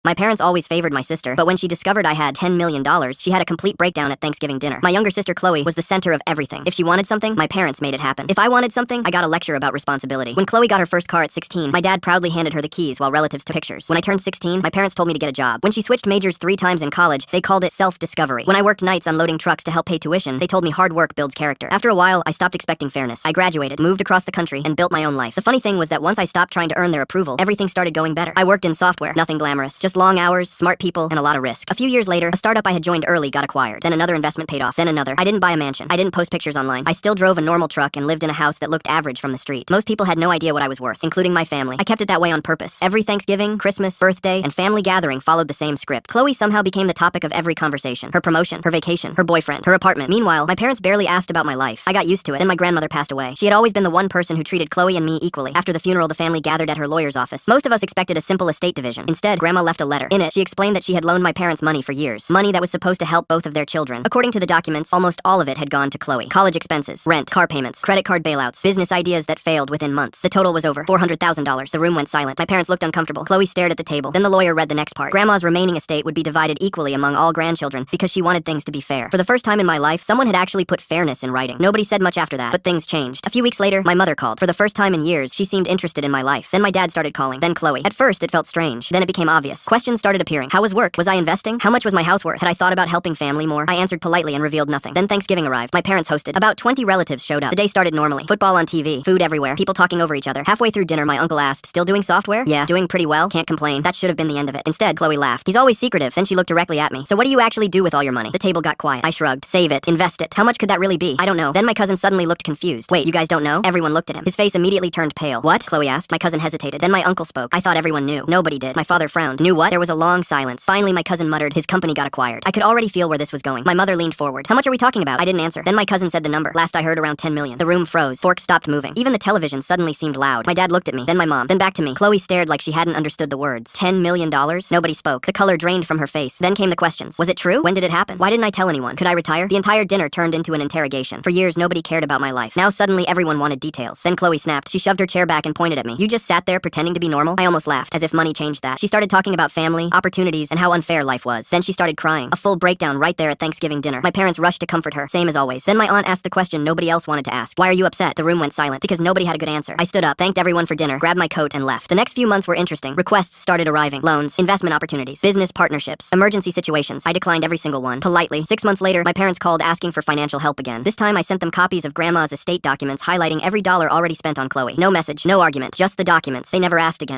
My parents always favored my sister, but when she discovered I had $10 million, she had a complete breakdown at Thanksgiving dinner. My younger sister Chloe was the center of everything. If she wanted something, my parents made it happen. If I wanted something, I got a lecture about responsibility. When Chloe got her first car at 16, my dad proudly handed her the keys while relatives took pictures. When I turned 16, my parents told me to get a job. When she switched majors 3 times in college, they called it self-discovery. When I worked nights unloading trucks to help pay tuition, they told me hard work builds character. After a while, I stopped expecting fairness. I graduated, moved across the country, and built my own life. The funny thing was that once I stopped trying to earn their approval, everything started going better. I worked in software, nothing glamorous, just long hours, smart people, and a lot of risk. A few years later, a startup I had joined early got acquired. Then another investment paid off. Then another. I didn't buy a mansion. I didn't post pictures online. I still drove a normal truck and lived in a house that looked average from the street. Most people had no idea what I was worth, including my family. I kept it that way on purpose. Every Thanksgiving, Christmas, birthday, and family gathering followed the same script. Chloe somehow became the topic of every conversation. Her promotion, her vacation, her boyfriend, her apartment. Meanwhile, my parents barely asked about my life. I got used to it. Then my grandmother passed away. She had always been the one person who treated Chloe and me equally. After the funeral, the family gathered at her lawyer's office. Most of us expected a simple estate division. Instead, Grandma left a letter. In it, she explained that she had loaned my parents money for years. Money that was supposed to help both of their children. According to the documents, almost all of it had gone to Chloe. College expenses, rent, car payments, credit card bailouts, business ideas that failed within months. The total was over $400,000. The room went silent. My parents looked uncomfortable. Chloe stared at the table. Then the lawyer read the next part. Grandma's remaining estate would be divided equally among all grandchildren because she wanted things to be fair. For the first time in my life, someone had actually put fairness in writing. Nobody said much after that, but things changed. A few weeks later, my mother called. For the first time in years, she seemed interested in my life. Then my dad started calling. Then Chloe. At first, it felt strange. Then it became obvious. Questions started appearing. How was work? Was I investing? How much was my house worth? Had I thought about helping family more? I answered politely and revealed nothing. Then Thanksgiving arrived. My parents hosted. About 20 relatives showed up. The day started normally. Football on TV, food everywhere, people talking over each other. Halfway through dinner, my uncle asked, "Still doing software?" "Yeah, doing pretty well. Can't complain." That should have been the end of it. Instead, Chloe laughed. "He's always secretive." Then she looked directly at me. "So what do you actually do with all your money?" The table got quiet. I shrugged. "Save it. Invest it." "How much could that really be?" "I don't know." Then my cousin suddenly looked confused. "Wait, you guys don't know?" Everyone looked at him. His face immediately turned pale. "What?" Chloe asked. My cousin hesitated. Then my uncle spoke. "I thought everyone knew." "Nobody did." My father frowned. "Knew what?" There was a long silence. Finally, my cousin muttered, "His company got acquired." I could already feel where this was going. My mother leaned forward. "How much are we talking about?" I didn't answer. Then my cousin said the number. Last I heard, around 10 million. The room froze. Forks stopped moving. Even the television suddenly seemed loud. My dad looked at me. Then my mom. Then back to me. Chloe stared like she hadn't understood the words. $10 million? Nobody spoke. The color drained from her face. Then came the questions. Was it true? When did it happen? Why didn't I tell anyone? Could I retire? The entire dinner turned into an interrogation. For years, nobody cared about my life. Now suddenly everyone wanted details. Then Chloe snapped. She shoved her chair back and pointed at me. "You just sat there pretending to be normal?" I almost laughed, as if money changed that. She started talking about family, opportunities, and how unfair life was. Then she started crying. A full breakdown right there at Thanksgiving dinner. My parents rushed to comfort her, same as always. Then my aunt asked the question nobody else wanted to ask. "Why are you upset?" The room went silent, because nobody had a good answer. I stood up, thanked everyone for dinner, grabbed my coat, and left. The next few months were interesting. Requests started arriving. Loans, investment opportunities, business partnerships, emergency situations. I declined every single one, politely. 6 months later, my parents called asking for financial help again. This time I sent them copies of Grandma's estate documents highlighting every dollar already spent on Chloe. No message, no argument, just the documents. They never asked again.